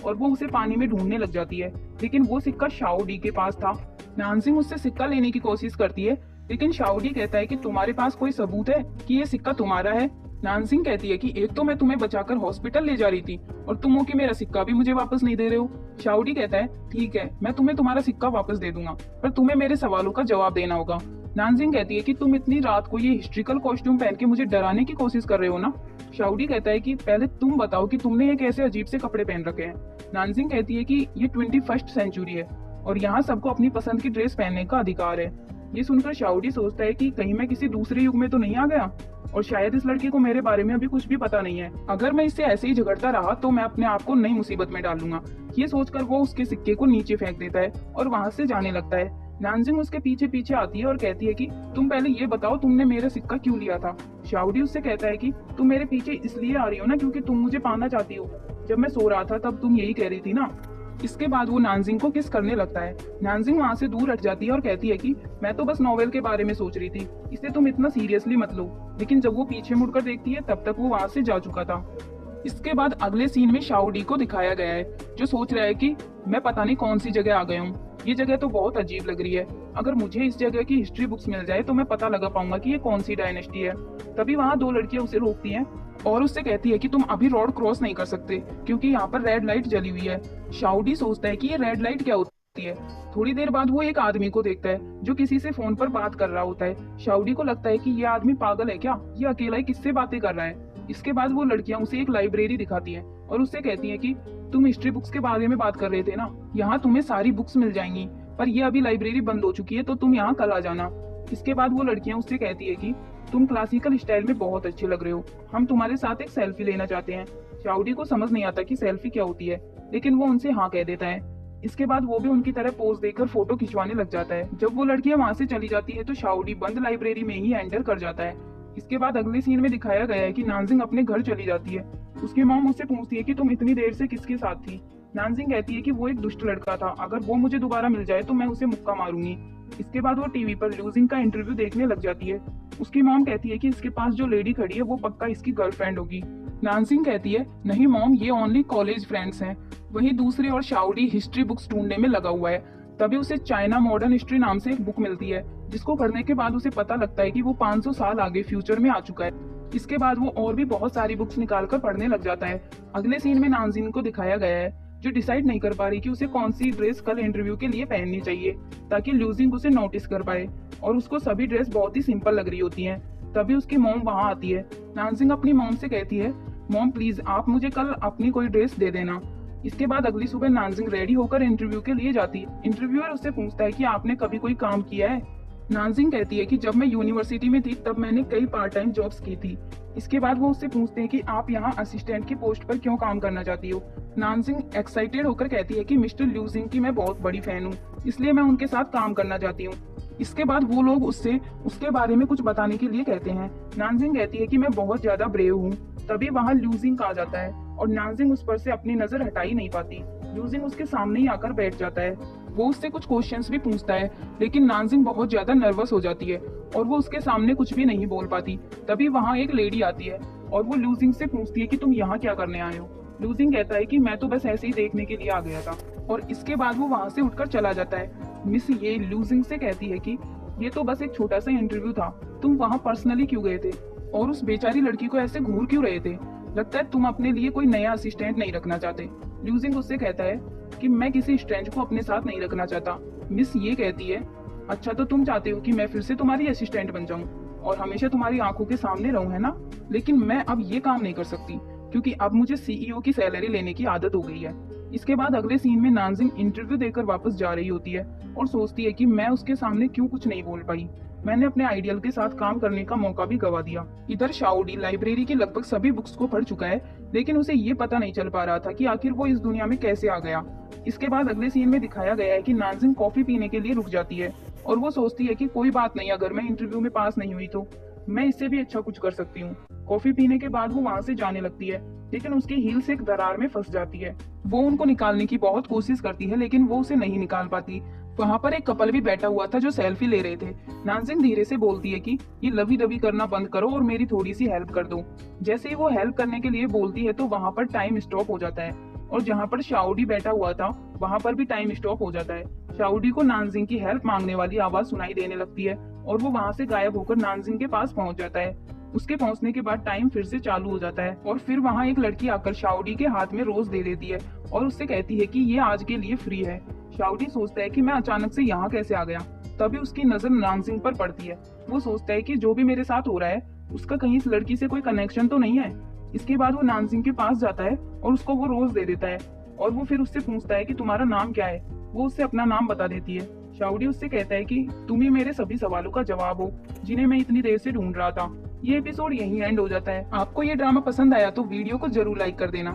और वो उसे पानी में ढूंढने लग जाती है, लेकिन वो सिक्का शाओ डी के पास था। नानजिंग उससे सिक्का लेने की कोशिश करती है, लेकिन शाओ डी कहता है कि तुम्हारे पास कोई सबूत है कि ये सिक्का तुम्हारा है। नानजिंग कहती है कि एक तो मैं तुम्हें बचाकर हॉस्पिटल ले जा रही थी और तुम हो कि मेरा सिक्का भी मुझे वापस नहीं दे रहे हो। शाओ डी कहता है ठीक है, मैं तुम्हें तुम्हारा सिक्का वापस दे दूंगा, पर तुम्हें मेरे सवालों का जवाब देना होगा। नानजिंग कहती है कि तुम इतनी रात को ये हिस्ट्रिकल कॉस्ट्यूम पहन के मुझे डराने की कोशिश कर रहे हो ना। शाओ डी कहता है कि पहले तुम बताओ कि तुमने ये कैसे अजीब से कपड़े पहन रखे हैं। नानजिंग कहती है कि ये 21st सेंचुरी है और यहाँ सबको अपनी पसंद की ड्रेस पहनने का अधिकार है। ये सुनकर शाओ डी सोचता है कि कहीं मैं किसी दूसरे युग में तो नहीं आ गया और शायद इस लड़के को मेरे बारे में अभी कुछ भी पता नहीं है। अगर मैं इससे ऐसे ही झगड़ता रहा तो मैं अपने आप को नई मुसीबत में डाल लूंगा। ये सोचकर वो उसके सिक्के को नीचे फेंक देता है और वहां से जाने लगता है। नानजिंग उसके पीछे पीछे आती है और कहती है कि तुम पहले ये बताओ तुमने मेरा सिक्का क्यों लिया था। शाओ डी उससे कहता है कि तुम मेरे पीछे इसलिए आ रही हो ना क्योंकि तुम मुझे पाना चाहती हो। जब मैं सो रहा था तब तुम यही कह रही थी ना। इसके बाद वो नानजिंग को किस करने लगता है। नानजिंग वहाँ से दूर हट जाती है और कहती है कि मैं तो बस नॉवेल के बारे में सोच रही थी, इसे तुम इतना सीरियसली मत लो। लेकिन जब वो पीछे मुड़कर देखती है तब तक वो वहाँ से जा चुका था। इसके बाद अगले सीन में शाओ डी को दिखाया गया है, जो सोच रहा है कि मैं पता नहीं कौन सी जगह आ गया हूँ। ये जगह तो बहुत अजीब लग रही है। अगर मुझे इस जगह की हिस्ट्री बुक्स मिल जाए तो मैं पता लगा पाऊंगा कि ये कौन सी डायनेस्टी है। तभी वहाँ दो लड़कियां उसे रोकती हैं और उससे कहती है कि तुम अभी रोड क्रॉस नहीं कर सकते क्योंकि यहाँ पर रेड लाइट जली हुई है। शाओ डी सोचता है कि ये रेड लाइट क्या होती है। थोड़ी देर बाद वो एक आदमी को देखता है जो किसी से फोन पर बात कर रहा होता है। शाओ डी को लगता है कि ये आदमी पागल है क्या, ये अकेला ही किससे बातें कर रहा है। इसके बाद वो लड़कियां उसे एक लाइब्रेरी दिखाती हैं और उससे कहती हैं कि तुम हिस्ट्री बुक्स के बारे में बात कर रहे थे ना, यहाँ तुम्हें सारी बुक्स मिल जाएंगी, पर ये अभी लाइब्रेरी बंद हो चुकी है तो तुम यहाँ कल आ जाना। इसके बाद वो लड़कियां उससे कहती है कि तुम क्लासिकल स्टाइल में बहुत अच्छे लग रहे हो, हम तुम्हारे साथ एक सेल्फी लेना चाहते हैं। शाओ डी को समझ नहीं आता कि सेल्फी क्या होती है, लेकिन वो उनसे हाँ कह देता है। इसके बाद वो भी उनकी तरह पोज देकर फोटो खिंचवाने लग जाता है। जब वो लड़कियां वहां से चली जाती है तो शाओ डी बंद लाइब्रेरी में ही एंटर कर जाता है। इसके बाद अगले सीन में दिखाया गया है कि नानजिंग अपने घर चली जाती है। उसकी मॉम उससे पूछती है कि तुम इतनी देर से किसके साथ थी। नानजिंग कहती है कि वो एक दुष्ट लड़का था, अगर वो मुझे दोबारा मिल जाए तो मैं उसे मुक्का मारूंगी। इसके बाद वो टीवी पर लूजिंग का इंटरव्यू देखने लग जाती है। उसकी मॉम कहती है कि इसके पास जो लेडी खड़ी है वो पक्का इसकी गर्लफ्रेंड होगी। नानजिंग कहती है नहीं मॉम, ये ओनली कॉलेज फ्रेंड्स हैं। वहीं दूसरी ओर शाओ डी हिस्ट्री बुक्स ढूंढने में लगा हुआ है। तभी उसे चाइना मॉडर्न हिस्ट्री नाम से एक बुक मिलती है, जिसको पढ़ने के बाद उसे पता लगता है कि वो 500 साल आगे फ्यूचर में आ चुका है। इसके बाद वो और भी बहुत सारी बुक्स निकालकर पढ़ने लग जाता है। अगले सीन में नानजिंग को दिखाया गया है जो डिसाइड नहीं कर पा रही कि उसे कौन सी ड्रेस कल इंटरव्यू के लिए पहननी चाहिए ताकि लूजिंग उसे नोटिस कर पाए, और उसको सभी ड्रेस बहुत ही सिंपल लग रही होती हैं। तभी उसकी मॉम वहां आती है। नानजिंग अपनी मॉम से कहती है मॉम प्लीज आप मुझे कल अपनी कोई ड्रेस दे देना। इसके बाद अगली सुबह नानजिंग रेडी होकर इंटरव्यू के लिए जाती है। इंटरव्यूअर उससे पूछता है कि आपने कभी कोई काम किया है। नानजिंग कहती है कि जब मैं यूनिवर्सिटी में थी तब मैंने कई पार्ट टाइम जॉब्स की थी। इसके बाद वो उससे पूछते हैं कि आप यहाँ असिस्टेंट की पोस्ट पर क्यों काम करना चाहती हो। नानजिंग एक्साइटेड होकर कहती है कि मिस्टर ल्यूजिंग की मैं बहुत बड़ी फैन हूँ, इसलिए मैं उनके साथ काम करना चाहती हूँ। इसके बाद वो लोग उससे उसके बारे में कुछ बताने के लिए कहते हैं। नानजिंग कहती है कि मैं बहुत ज्यादा ब्रेव हूँ। तभी वहाँ ल्यूजिंग आ जाता है और नानजिंग उस पर से अपनी नजर हटा ही नहीं पाती। ल्यूजिंग उसके सामने ही आकर बैठ जाता है। वो उससे कुछ क्वेश्चंस भी पूछता है, लेकिन नानजिंग बहुत ज्यादा नर्वस हो जाती है और वो उसके सामने कुछ भी नहीं बोल पाती। तभी वहाँ एक लेडी आती है और वो लूजिंग से पूछती है कि तुम यहाँ क्या करने आए हो। लूजिंग कहता है कि मैं तो बस ऐसे ही देखने के लिए आ गया था, और इसके बाद वो वहाँ से उठकर चला जाता है। मिस ये लूजिंग से कहती है कि ये तो बस एक छोटा सा इंटरव्यू था, तुम वहाँ पर्सनली क्यों गए थे और उस बेचारी लड़की को ऐसे घूर क्यों रहे थे, लगता है तुम अपने लिए कोई नया असिस्टेंट नहीं रखना चाहते। लूजिंग उससे कहता है कि मैं किसी स्ट्रेंज को अपने साथ नहीं रखना चाहता। मिस ये कहती है अच्छा तो तुम चाहते हो कि मैं फिर से तुम्हारी असिस्टेंट बन जाऊं और हमेशा तुम्हारी आंखों के सामने रहूं, है ना। लेकिन मैं अब ये काम नहीं कर सकती क्योंकि अब मुझे सीईओ की सैलरी लेने की आदत हो गई है। इसके बाद अगले सीन में नानजिंग इंटरव्यू देकर वापस जा रही होती है और सोचती है कि मैं उसके सामने क्यों कुछ नहीं बोल पाई, मैंने अपने आइडियल के साथ काम करने का मौका भी गवा दिया। इधर शाओ डी लाइब्रेरी की लगभग सभी बुक्स को पढ़ चुका है, लेकिन उसे ये पता नहीं चल पा रहा था कि आखिर वो इस दुनिया में कैसे आ गया। इसके बाद अगले सीन में दिखाया गया है कि नानजिंग कॉफी पीने के लिए रुक जाती है और वो सोचती है कि कोई बात नहीं, अगर मैं इंटरव्यू में पास नहीं हुई तो मैं इससे भी अच्छा कुछ कर सकती हूँ। कॉफी पीने के बाद वो वहाँ से जाने लगती है, लेकिन उसकी हील्स एक दरार में फंस जाती है। वो उनको निकालने की बहुत कोशिश करती है, लेकिन वो उसे नहीं निकाल पाती। वहाँ पर एक कपल भी बैठा हुआ था जो सेल्फी ले रहे थे। नानजिंग धीरे से बोलती है कि ये लवी दबी करना बंद करो और मेरी थोड़ी सी हेल्प कर दो। जैसे ही वो हेल्प करने के लिए बोलती है तो वहाँ पर टाइम स्टॉप हो जाता है। और जहाँ पर शाओडी बैठा हुआ था वहाँ पर भी टाइम स्टॉप हो जाता है। शाओडी को नानजिंग की हेल्प मांगने वाली आवाज सुनाई देने लगती है और वो वहाँ से गायब होकर नानजिंग के पास पहुँच जाता है। उसके पहुंचने के बाद टाइम फिर से चालू हो जाता है और फिर वहाँ एक लड़की आकर शाओडी के हाथ में रोज दे देती है और उससे कहती है कि ये आज के लिए फ्री है। शाओडी सोचता है कि मैं अचानक से यहाँ कैसे आ गया। तभी उसकी नजर नानजिंग पर पड़ती है। वो सोचता है कि जो भी मेरे साथ हो रहा है उसका कहीं इस लड़की से कोई कनेक्शन तो नहीं है। इसके बाद वो नानजिंग के पास जाता है और उसको वो रोज दे देता है और वो फिर उससे पूछता है कि तुम्हारा नाम क्या है। वो उससे अपना नाम बता देती है। शाओडी उससे कहता है कि तुम ही मेरे सभी सवालों का जवाब हो जिन्हें मैं इतनी देर से ढूंढ रहा था। ये एपिसोड यहीं एंड हो जाता है। आपको ये ड्रामा पसंद आया तो वीडियो को जरूर लाइक कर देना।